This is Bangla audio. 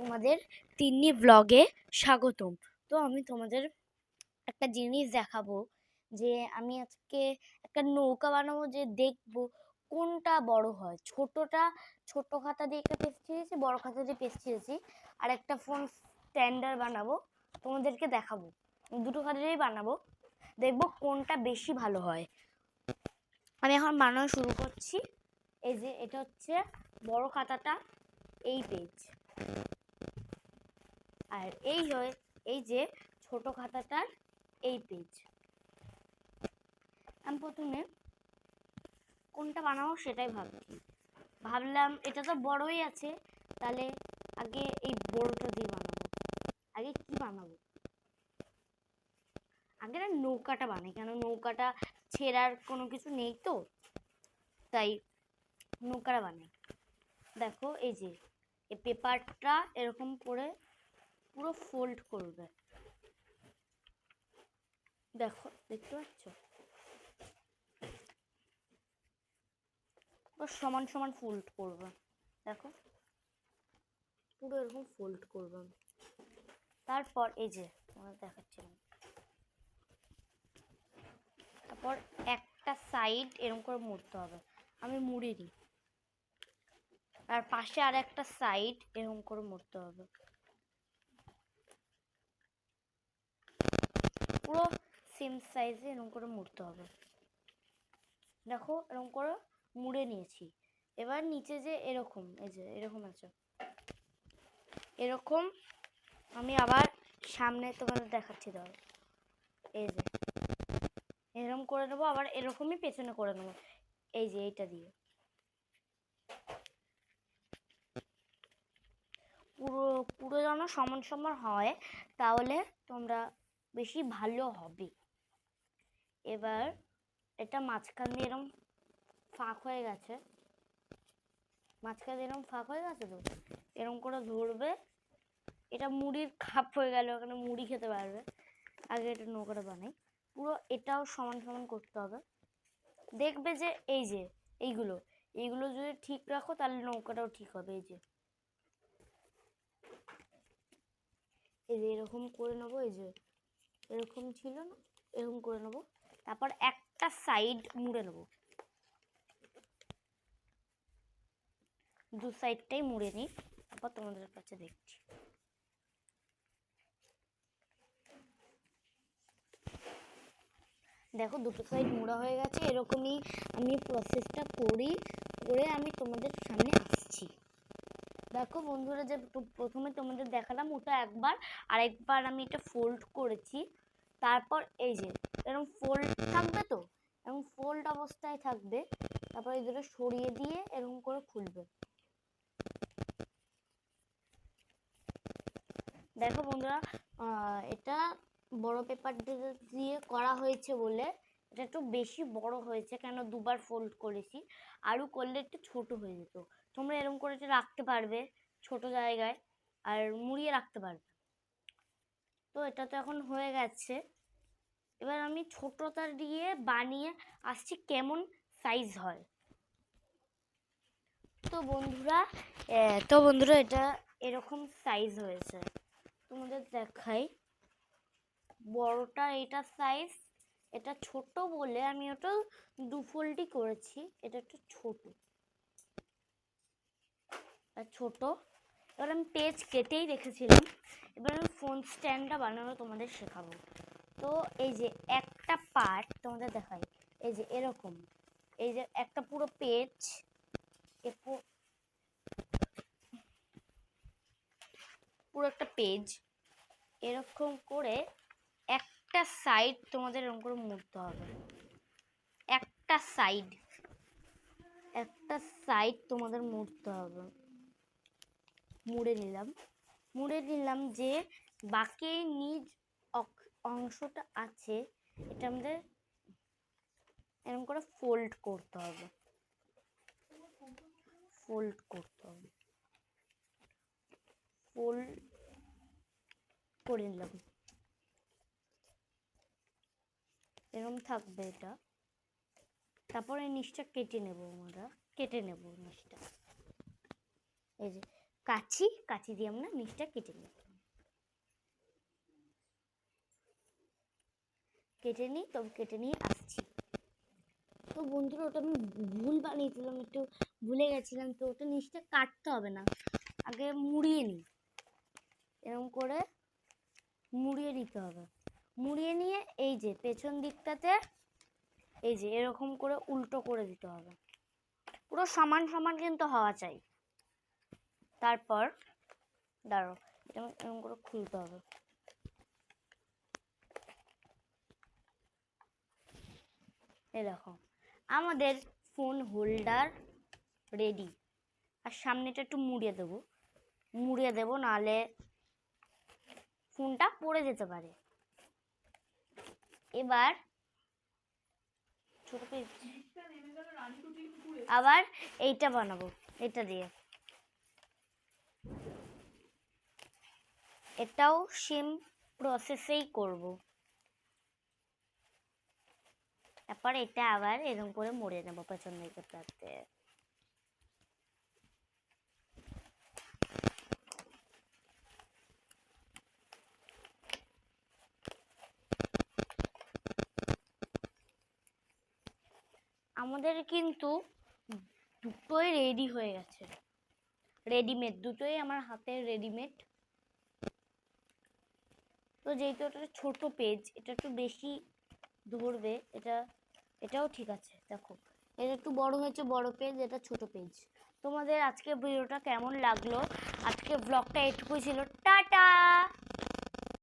তোমাদের তিন্নি ব্লগে স্বাগতম। তো আমি তোমাদের একটা জিনিস দেখাবো যে আমি আজকে একটা নৌকা বানাবো, যে দেখবো কোনটা বড় হয়। ছোট খাতা দিয়ে একটা পেজ ছিঁড়েছি, বড় খাতা দিয়ে পেজ ছিঁড়েছি, আর একটা ফোন স্ট্যান্ডার বানাবো, তোমাদেরকে দেখাবো। দুটো খাতা দিয়েই বানাবো, দেখবো কোনটা বেশি ভালো হয়। আমি এখন বানানো শুরু করছি। এই যে এটা হচ্ছে বড় খাতাটা, এই পেজ, আর এই যে ছোট খাতাটার এই পেজ। আমি প্রথমে কোনটা বানাবো সেটাই ভাবলাম এটা তো বড়ই আছে, তাহলে আগে এই বড়টা দিয়ে বানাবো। আগে কি বানাবো, আগে না নৌকাটা বানাই, কেন নৌকাটা ছেঁড়ার কোনো কিছু নেই তো, তাই নৌকাটা বানাই। দেখো এই যে এই পেপারটা এরকম করে পুরো ফোল্ড করবে, দেখো দেখতে পাচ্ছ, সমান সমান ফোল্ড করবে। দেখো পুরো এরকম ফোল্ড করবে। তারপর এই যে তোমাদের দেখাচ্ছিলাম, তারপর একটা সাইড এরকম করে মুড়তে হবে। আমি মুড়ে দিই, আর পাশে আর একটা সাইড এরকম করে মুড়তে হবে। পুরো সেম সাইজে এরকম করে মুড়তে হবে। দেখো এরকম করে মুড়ে নিয়েছি। এবার নিচে যে এরকম, এই যে এরকম আছে, এরকম আমি আবার সামনে তোমাদের দেখাচ্ছি। দাও, এই যে এরকম করে নেবো, আবার এরকমই পেছনে করে নেবো, এই যে এইটা দিয়ে পুরো পুরো যেন সমান সমান হয়, তাহলে তোমরা বেশি ভালো হবে। এবার এটা মাঝখান দিয়ে এরকম ফাঁক হয়ে গেছে, তো এরকম করে ধরবে। এটা মুড়ির কাপ হয়ে গেল, ওখানে মুড়ি খেতে পারবে। আগে এটা নৌকাটা বানাই, পুরো এটাও সমান সমান করতে হবে। দেখবে যে এই যে এইগুলো যদি ঠিক রাখো তাহলে নৌকাটাও ঠিক হবে। এই যে এরকম করে নেবো, এই যে এরকম ছিল না, এরকম করে নেবো। তারপর একটা সাইড মুড়ে নেবো, দু সাইডটাই মুড়ে নিই, তারপর তোমাদের কাছে দেখছি। দেখো দুটো সাইড মোড়া হয়ে গেছে। এরকমই আমি প্রসেসটা করে আমি তোমাদের সামনে আসছি। দেখো বন্ধুরা, যে প্রথমে তোমাদের দেখালাম ওটা একবার, আরেকবার আমি এটা ফোল্ড করেছি। তারপর এই যে এরকম ফোল্ড থাকবে, তো এরকম ফোল্ড অবস্থায় থাকবে। তারপর এই দুটো সরিয়ে দিয়ে এরকম করে খুলবে। দেখো বন্ধুরা, এটা বড় পেপার দিয়ে করা হয়েছে বলে এটা একটু বেশি বড় হয়েছে, কেন দুবার ফোল্ড করেছি। আরও করলে একটু ছোট হয়ে যেত। তোমরা এরকম করে এটা রাখতে পারবে ছোট জায়গায়, আর মুড়িয়ে রাখতে পারবে। তো এটা তো এখন হয়ে গেছে। এবার আমি ছোটটা দিয়ে বানিয়ে আসছি কেমন সাইজ হয়। তো বন্ধুরা এটা এরকম সাইজ হয়েছে, তোমাদের দেখাই। বড়টা এটা সাইজ, এটা ছোট বলে আমি ওটা দু ফোল্ডই করেছি। এটা একটু ছোট। এবার আমি পেজ কেটেই রেখেছিলাম। এবার আমি ফোন স্ট্যান্ডটা বানানো তোমাদের শেখাবো। তো এই যে একটা পার্ট তোমাদের দেখাই, এই যে এরকম, এই যে একটা পুরো পেজ, পুরো একটা পেজ এরকম করে একটা সাইড তোমাদের এরকম করে মুড়তে হবে। একটা সাইড তোমাদের মুড়তে হবে। মুড়ে নিলাম যে বাকি নিজ অংশটা আছে, এটা আমাদের এরকম করে ফোল্ড করতে হবে। ফোল্ড করে নিলাম, এরকম থাকবে এটা। তারপরে নিচটা কেটে নেব নিচটা। এই যে কাঁচি দিয়ে আমরা নিচটা কেটে নিই। কেটে নিয়ে আসছি। তো বন্ধুরা, ওটা আমি ভুল বানিয়েছিলাম, একটু ভুলে গেছিলাম। তো ওটা নিচটা কাটতে হবে না, আগে মুড়িয়ে নিই। এরকম করে মুড়িয়ে নিতে হবে। মুড়িয়ে নিয়ে এই যে পেছন দিকটাতে এই যে এরকম করে উল্টো করে দিতে হবে। পুরো সমান সমান কিন্তু হওয়া চাই। তারপর দাঁড়াও, এরকম করে খুলতে হবে। এই দেখো আমাদের ফোন হোল্ডার রেডি। আর সামনেটা একটু মুড়িয়ে দেবো, নাহলে ফোনটা পড়ে যেতে পারে। এবার ছোট পিস আবার এইটা বানাবো, এটা দিয়ে। এটাও সেম প্রসেসেই করব। তারপর এটা আবার এরকম করে মুড়ে নেব পেছন দিকটাতে। আমাদের কিন্তু দুটোই রেডি হয়ে গেছে, রেডিমেড। দুটোই আমার হাতের রেডিমেড। তো যেহেতু এটা ছোট পেজ, এটা একটু বেশি ধরবে, এটাও ঠিক আছে। দেখো এটা একটু বড় হয়েছে, বড় পেজ, এটা ছোট পেজ। তোমাদের আজকে ভিডিওটা কেমন লাগলো? আজকে ব্লগটা এটুকুই ছিল। টাটা।